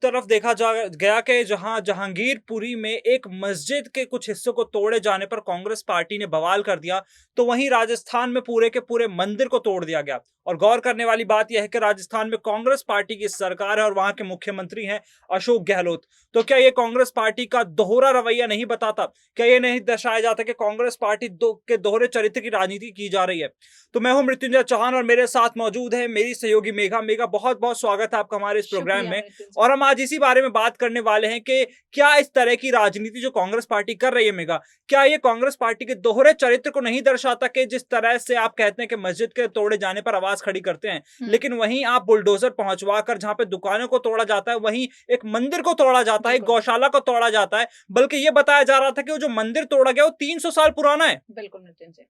तरफ देखा जा गया कि जहां जहांगीरपुरी में एक मस्जिद के कुछ हिस्सों को तोड़े जाने पर कांग्रेस पार्टी ने बवाल कर दिया, तो वहीं राजस्थान में पूरे के पूरे मंदिर को तोड़ दिया गया। और गौर करने वाली बात यह है कि राजस्थान में कांग्रेस पार्टी की सरकार है और वहां के मुख्यमंत्री हैं अशोक गहलोत। तो क्या ये कांग्रेस पार्टी का दोहरा रवैया नहीं बताता? क्या ये नहीं दर्शाया जाता कि कांग्रेस पार्टी के दोहरे चरित्र की राजनीति की जा रही है? तो मैं हूं मृत्युंजय चौहान और मेरे साथ मौजूद है मेरी सहयोगी मेघा। मेघा, बहुत बहुत स्वागत है आपका हमारे इस प्रोग्राम में। और हम आज इसी बारे में बात करने वाले हैं कि क्या इस तरह की राजनीति जो कांग्रेस पार्टी कर रही है मेघा, क्या ये कांग्रेस पार्टी के दोहरे चरित्र को नहीं दर्शाता कि जिस तरह से आप कहते हैं कि मस्जिद के तोड़े जाने पर आवाज खड़ी करते हैं, लेकिन वहीं आप बुलडोजर पहुंचवा कर जहां पे दुकानों को तोड़ा जाता है, वहीं एक मंदिर को तोड़ा जाता है, एक गौशाला को तोड़ा जाता है, बल्कि ये बताया जा रहा था कि वो जो मंदिर तोड़ा गया वो 300 साल पुराना है। बिल्कुल मृत्युंजय।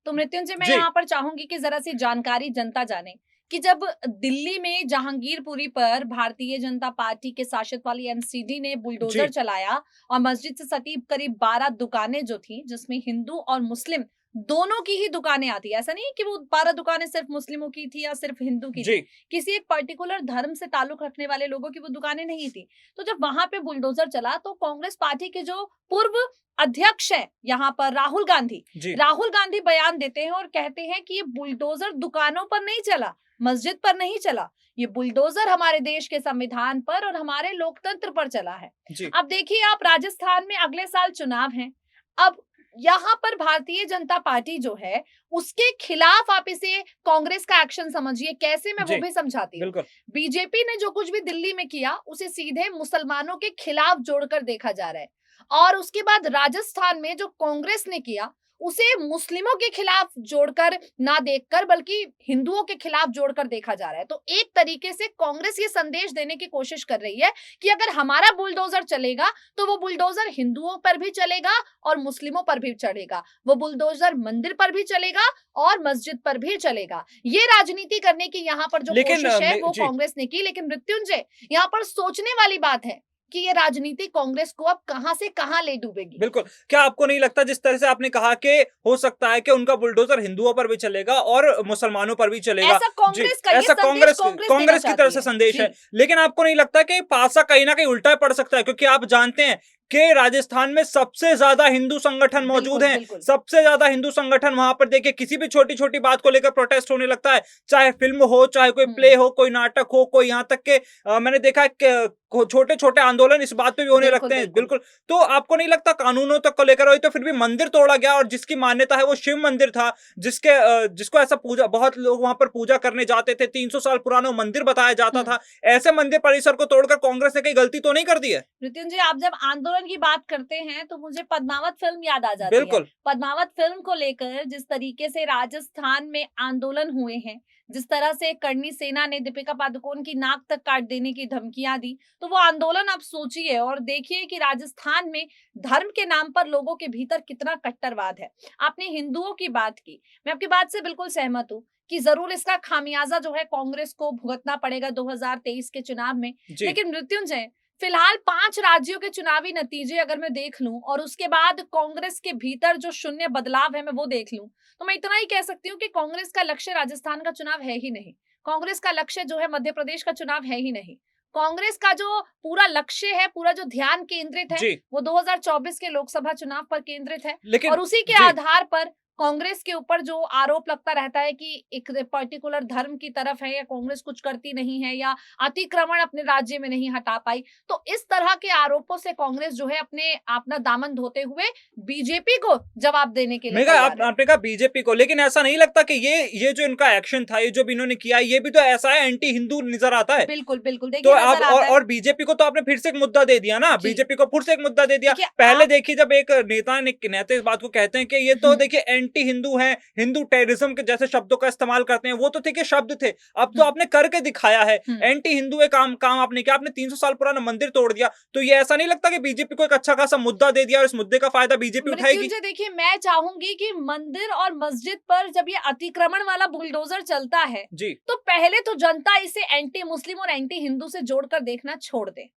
तो मृत्युंजय, मैं यहाँ पर चाहूंगी कि जरा सी जानकारी जनता जाने कि जब दिल्ली में जहांगीरपुरी पर भारतीय जनता पार्टी के शासित वाली एनसीडी ने बुलडोजर चलाया और मस्जिद से सटी करीब 12 दुकानें जो थी, जिसमें हिंदू और मुस्लिम दोनों की ही दुकानें आती है। ऐसा नहीं है कि वो 12 दुकानें सिर्फ मुस्लिमों की थी या सिर्फ हिंदू की थी, किसी एक पर्टिकुलर धर्म से ताल्लुक रखने वाले लोगों की वो दुकानें नहीं थी। तो जब वहां पे बुलडोजर चला तो कांग्रेस पार्टी के जो पूर्व अध्यक्ष हैं यहाँ पर राहुल गांधी बयान देते हैं और कहते हैं कि ये बुलडोजर दुकानों पर नहीं चला, मस्जिद पर नहीं चला, ये बुलडोजर हमारे देश के संविधान पर और हमारे लोकतंत्र पर चला है। अब देखिए, आप राजस्थान में अगले साल चुनाव हैं। अब यहाँ पर भारतीय जनता पार्टी जो है उसके खिलाफ आप इसे कांग्रेस का एक्शन समझिए। कैसे, मैं वो भी समझाती हूँ। बीजेपी ने जो कुछ भी दिल्ली में किया उसे सीधे मुसलमानों के खिलाफ जोड़कर देखा जा रहा है, और उसके बाद राजस्थान में जो कांग्रेस ने किया उसे मुस्लिमों के खिलाफ जोड़कर ना देखकर बल्कि हिंदुओं के खिलाफ जोड़कर देखा जा रहा है। तो एक तरीके से कांग्रेस ये संदेश देने की कोशिश कर रही है कि अगर हमारा बुलडोजर चलेगा तो वो बुलडोजर हिंदुओं पर भी चलेगा और मुस्लिमों पर भी चलेगा, वो बुलडोजर मंदिर पर भी चलेगा और मस्जिद पर भी चलेगा। ये राजनीति करने की यहाँ पर जो कोशिश है वो कांग्रेस ने की। लेकिन मृत्युंजय, यहाँ पर सोचने वाली बात है कि ये राजनीति कांग्रेस को अब कहां से कहां ले डूबेगी। बिल्कुल, क्या आपको नहीं लगता जिस तरह से आपने कहा कि हो सकता है कि उनका बुलडोजर हिंदुओं पर भी चलेगा और मुसलमानों पर भी चलेगा, ऐसा कांग्रेस की तरफ से संदेश है, लेकिन आपको नहीं लगता कि पासा कहीं ना कहीं उल्टा पड़ सकता है? क्योंकि आप जानते हैं कि राजस्थान में सबसे ज्यादा हिंदू संगठन मौजूद हैं, सबसे ज्यादा हिंदू संगठन। वहां पर देखिए, किसी भी छोटी छोटी बात को लेकर प्रोटेस्ट होने लगता है, चाहे फिल्म हो, चाहे कोई प्ले हो, कोई नाटक हो, कोई यहाँ तक के मैंने देखा है छोटे छोटे आंदोलन इस बात पे भी होने लगते हैं। बिल्कुल, तो आपको नहीं लगता कानूनों तक को लेकर हुई तो फिर भी मंदिर तोड़ा गया, और जिसकी मान्यता है वो शिव मंदिर था, जिसको ऐसा पूजा, बहुत लोग वहां पर पूजा करने जाते थे, 300 साल पुराना मंदिर बताया जाता था, ऐसे मंदिर परिसर को तोड़कर कांग्रेस ने कहीं गलती तो नहीं कर दी है? मृत्युंजय, आप जब आंदोलन की बात करते हैं तो मुझे पद्मावत फिल्म याद आ जाती है। पद्मावत फिल्म को लेकर जिस तरीके से राजस्थान में आंदोलन हुए हैं, जिस तरह से करनी सेना ने दीपिका पादुकोण की नाक तक काट देने की धमकियां दी, तो वो आंदोलन आप सोचिए और देखिए कि राजस्थान में धर्म के नाम पर लोगों के भीतर कितना कट्टरवाद है। आपने हिंदुओं की बात की, मैं आपकी बात से बिल्कुल सहमत हूँ कि जरूर इसका खामियाजा जो है कांग्रेस को भुगतना पड़ेगा 2023 के चुनाव में। लेकिन मृत्युंजय, फिलहाल 5 राज्यों के चुनावी नतीजे अगर मैं देख लूं और उसके बाद कांग्रेस के भीतर जो शून्य बदलाव है मैं वो देख लूं, तो मैं इतना ही कह सकती हूँ कि कांग्रेस का लक्ष्य राजस्थान का चुनाव है ही नहीं। कांग्रेस का लक्ष्य जो है मध्य प्रदेश का चुनाव है ही नहीं। कांग्रेस का जो पूरा लक्ष्य है, पूरा जो ध्यान केंद्रित है, वो 2024 के लोकसभा चुनाव पर केंद्रित है। और उसी के आधार पर कांग्रेस के ऊपर जो आरोप लगता रहता है कि एक पर्टिकुलर धर्म की तरफ है या कांग्रेस कुछ करती नहीं है या अतिक्रमण अपने राज्य में नहीं हटा पाई, तो इस तरह के आरोपों से कांग्रेस जो है अपना दामन धोते हुए बीजेपी को जवाब देने के लिए आपने कहा बीजेपी को, लेकिन ऐसा नहीं लगता कि ये जो इनका एक्शन था, ये जो इन्होंने किया, ये भी तो ऐसा है एंटी हिंदू नजर आता है? बिल्कुल बिल्कुल, देखिए तो और बीजेपी को तो आपने फिर से एक मुद्दा दे दिया ना, बीजेपी को फिर से एक मुद्दा दे दिया। पहले देखिए, जब एक नेता इस बात को कहते हैं कि ये तो देखिए एंटी हिंदू है, हिंदू टेररिज्म के जैसे शब्दों का इस्तेमाल करते हैं, वो तो ठीक है शब्द थे, अब तो आपने करके दिखाया है। एंटी हिंदू काम आपने किया, आपने 300 साल पुराना मंदिर तोड़ दिया। तो ये ऐसा नहीं लगता कि बीजेपी को एक अच्छा खासा मुद्दा दे दिया और इस मुद्दे का फायदा बीजेपी उठाएगी? देखिए, मैं चाहूंगी कि मंदिर और मस्जिद पर जब ये अतिक्रमण वाला बुलडोजर चलता है तो पहले तो जनता इसे एंटी मुस्लिम और एंटी हिंदू से जोड़कर देखना छोड़ दे।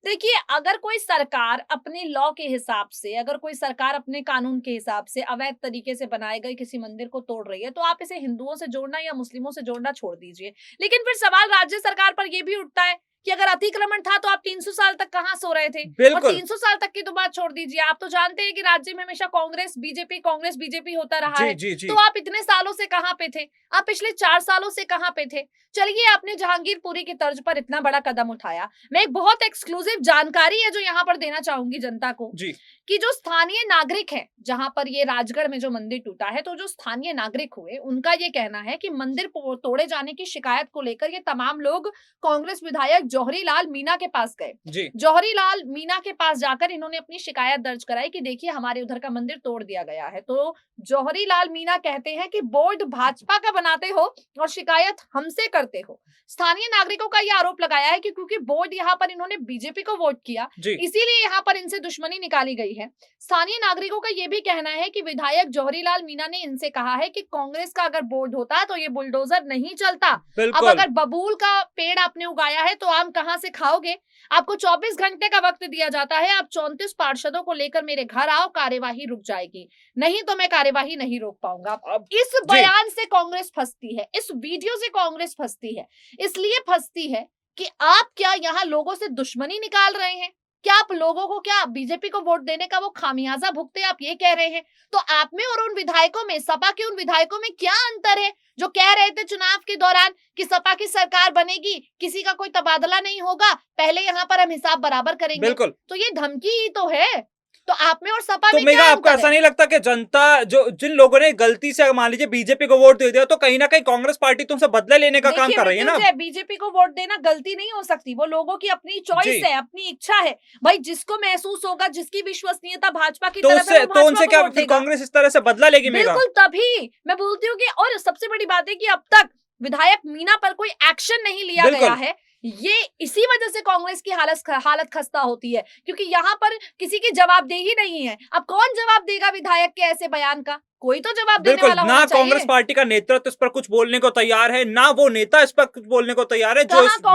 देखिए, अगर कोई सरकार अपने लॉ के हिसाब से, अगर कोई सरकार अपने कानून के हिसाब से अवैध तरीके से बनाए गए किसी मंदिर को तोड़ रही है, तो आप इसे हिंदुओं से जोड़ना या मुस्लिमों से जोड़ना छोड़ दीजिए। लेकिन फिर सवाल राज्य सरकार पर यह भी उठता है कि अगर अतिक्रमण था तो आप 300 साल तक कहाँ सो रहे थे? और बिल्कुल 300 साल तक की तो बात छोड़ दीजिए, आप तो जानते हैं कि राज्य में हमेशा कांग्रेस बीजेपी होता रहा जी है। जी जी तो आप इतने सालों से कहाँ पे थे? आप पिछले 4 सालों से कहाँ पे थे? चलिए, आपने जहांगीरपुरी की तर्ज पर इतना बड़ा कदम उठाया। मैं एक बहुत एक्सक्लूसिव जानकारी है जो यहाँ पर देना चाहूंगी जनता को, जी कि जो स्थानीय नागरिक हैं, जहां पर ये राजगढ़ में जो मंदिर टूटा है, तो जो स्थानीय नागरिक हुए उनका ये कहना है कि मंदिर तोड़े जाने की शिकायत को लेकर ये तमाम लोग कांग्रेस विधायक जौहरी लाल मीणा के पास गए। जी जौहरी लाल मीणा के पास जाकर इन्होंने अपनी शिकायत दर्ज कराई कि देखिए हमारे उधर का मंदिर तोड़ दिया गया है। तो जौहरी लाल मीणा कहते हैं कि बोर्ड भाजपा का बनाते हो और शिकायत हमसे करते हो। स्थानीय नागरिकों का यह आरोप लगाया है कि क्योंकि बोर्ड यहाँ पर इन्होंने बीजेपी को वोट किया, जी इसीलिए यहाँ पर इनसे दुश्मनी निकाली गई है। स्थानीय नागरिकों का यह भी कहना है कि विधायक जौहरी लाल मीणा ने इनसे कहा है कि कांग्रेस का अगर बोर्ड होता तो ये बुलडोजर नहीं चलता। अब बिल्कुल अगर बबूल का पेड़ आपने उगाया है तो आम कहां से खाओगे? आपको 24 घंटे का वक्त दिया जाता है, आप 34 पार्षदों को लेकर मेरे घर आओ, कार्यवाही रुक जाएगी, नहीं तो मैं कार्यवाही नहीं रोक पाऊंगा। अब इस बयान से कांग्रेस फंसती है, इस वीडियो से कांग्रेस फंसती है। इसलिए फंसती है कि आप क्या यहाँ लोगों से दुश्मनी निकाल रहे हैं? क्या आप लोगों को, क्या बीजेपी को वोट देने का वो खामियाजा भुगते आप ये कह रहे हैं? तो आप में और उन विधायकों में, सपा के उन विधायकों में क्या अंतर है जो कह रहे थे चुनाव के दौरान कि सपा की सरकार बनेगी, किसी का कोई तबादला नहीं होगा, पहले यहाँ पर हम हिसाब बराबर करेंगे? बिल्कुल। तो ये धमकी ही तो है। तो आप में और सपा तो में मेगा क्या आपको अंतर ऐसा है? नहीं लगता कि जनता जो जिन लोगों ने गलती से मान लीजिए बीजेपी को वोट दे दिया तो कहीं ना कहीं कांग्रेस पार्टी तुमसे बदला लेने का काम देखिए कर रही है ना? मृत्युंजय, बीजेपी को वोट देना गलती नहीं हो सकती, वो लोगों की अपनी जी चॉइस है, अपनी इच्छा है। भाई जिसको महसूस होगा, जिसकी विश्वसनीयता भाजपा की तो तरफ उससे है, वो तो भाजपा उनसे को क्या वोट फिर देगा। कांग्रेस इस तरह से बदला लेगी मेगा? बिल्कुल, तभी मैं बोलती हूँ कि, और सबसे बड़ी बात है कि अब तक विधायक मीणा पर कोई एक्शन नहीं लिया बिल्कुल। गया है। ये इसी वजह से कांग्रेस की हालत खस्ता होती है, क्योंकि यहाँ पर किसी की जवाबदेही नहीं है। अब कौन जवाब देगा विधायक के ऐसे बयान का? कोई तो जवाब देने बिल्कुल वाला ना होना कांग्रेस चाहिए। पार्टी का नेतृत्व इस पर कुछ बोलने को तैयार है, ना वो नेता इस पर कुछ बोलने को तैयार है जो कहाँ इस बिल्कुल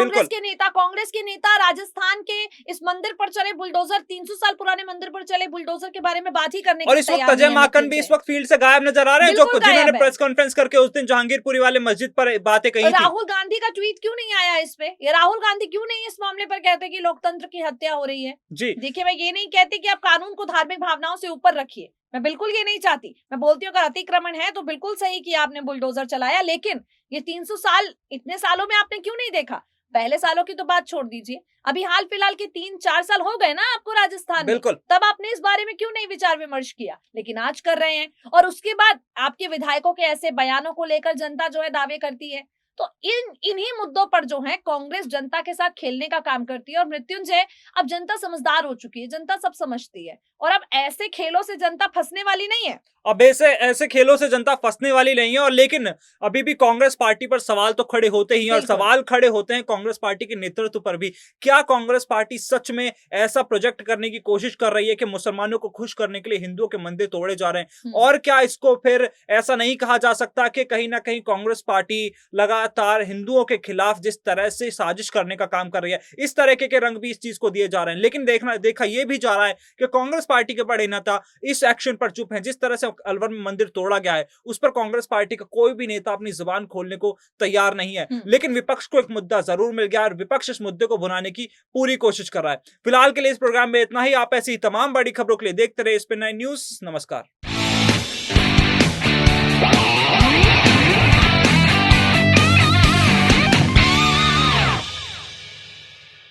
कांग्रेस के नेता राजस्थान के इस मंदिर पर चले बुलडोजर, 300 साल पुराने मंदिर पर चले बुलडोजर के बारे में बात ही करने के और लिए इस वक्त तैयार अजय नहीं है माकन भी मृत्युंजय। इस वक्त फील्ड से गायब नजर आ रहे हैं, जो बिल्कुल जिन्होंने गायब है। प्रेस कॉन्फ्रेंस करके उस दिन जहांगीरपुरी वाले मस्जिद पर बातें कही थी। राहुल गांधी का ट्वीट क्यों नहीं आया इस पे? ये राहुल गांधी क्यों नहीं इस मामले पर कहते कि लोकतंत्र की हत्या हो रही है? जी देखिए, मैं ये नहीं कहती कि आप कानून को धार्मिक भावनाओं से ऊपर रखिए, मैं बिल्कुल ये नहीं चाहती। मैं बोलती हूँ अगर अतिक्रमण है तो बिल्कुल सही किया आपने, बुलडोजर चलाया, लेकिन ये 300 साल, इतने सालों में आपने क्यों नहीं देखा? पहले सालों की तो बात छोड़ दीजिए, अभी हाल फिलहाल के 3-4 साल हो गए ना आपको राजस्थान में, बिल्कुल तब आपने इस बारे में क्यों नहीं विचार विमर्श किया? लेकिन आज कर रहे हैं, और उसके बाद आपके विधायकों के ऐसे बयानों को लेकर जनता जो है दावे करती है। तो इन्हीं मुद्दों पर जो है कांग्रेस जनता के साथ खेलने का काम करती है। और मृत्युंजय, अब जनता समझदार हो चुकी है, जनता सब समझती है, और अब ऐसे खेलों से जनता फंसने वाली नहीं है। अब ऐसे खेलों से जनता फंसने वाली नहीं है। और लेकिन अभी भी कांग्रेस पार्टी पर सवाल तो खड़े होते ही हैं, और बिल्कुल। सवाल खड़े होते हैं कांग्रेस पार्टी के नेतृत्व पर भी। क्या कांग्रेस पार्टी सच में ऐसा प्रोजेक्ट करने की कोशिश कर रही है कि मुसलमानों को खुश करने के लिए हिंदुओं के मंदिर तोड़े जा रहे हैं? और क्या इसको फिर ऐसा नहीं कहा जा सकता कि कहीं ना कहीं कांग्रेस पार्टी लगातार हिंदुओं के खिलाफ जिस तरह से साजिश करने का काम कर रही है, इस तरह के रंग भी इस चीज को दिए जा रहे हैं? लेकिन देखा यह भी जा रहा है कि कांग्रेस पार्टी के बड़े नेता इस एक्शन पर चुप हैं। जिस तरह से अलवर में मंदिर तोड़ा गया है, उस पर कांग्रेस पार्टी का कोई भी नेता अपनी जुबान खोलने को तैयार नहीं है। लेकिन विपक्ष को एक मुद्दा जरूर मिल गया, और विपक्ष इस मुद्दे को भुनाने की पूरी कोशिश कर रहा है। फिलहाल के लिए इस प्रोग्राम में इतना ही। आप ऐसी तमाम बड़ी खबरों के लिए देखते रहे स्पिन 9 न्यूज। नमस्कार।